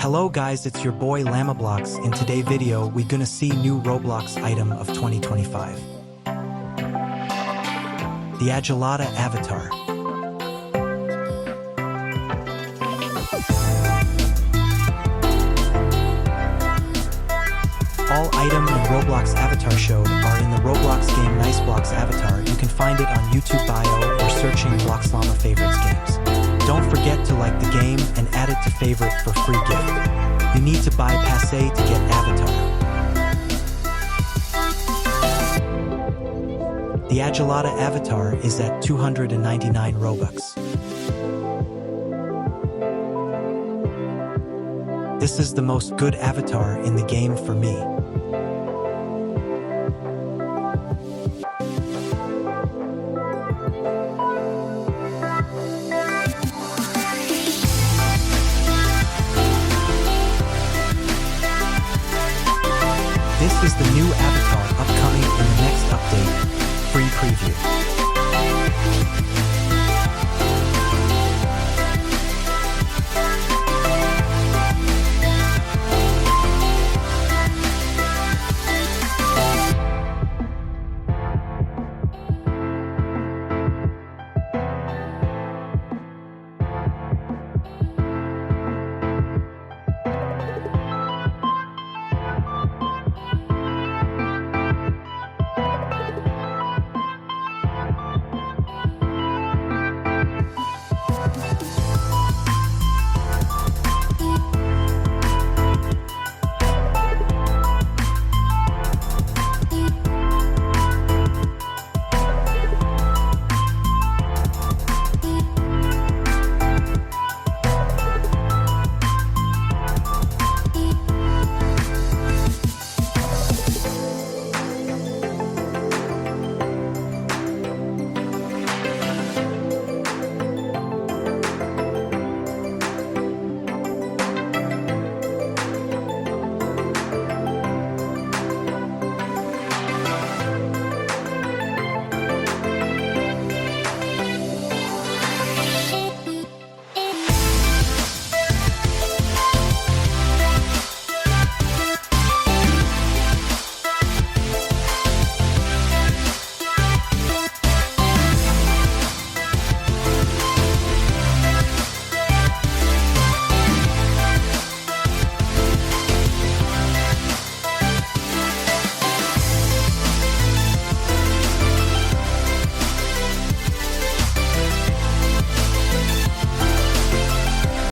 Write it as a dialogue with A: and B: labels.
A: Hello guys, it's your boy LlamaBlox. In today's video, we gonna see new Roblox item of 2025. The Agilata avatar. All item and Roblox avatar showed are in the Roblox game NiceBlox avatar. You can find it on YouTube bio or searching Blox Llama favorites games. Don't forget to like the game and add it to favorite for free gift. You need to buy Passe to get avatar. The Agilata avatar is at 299 robux. This is the most good avatar in the game for me.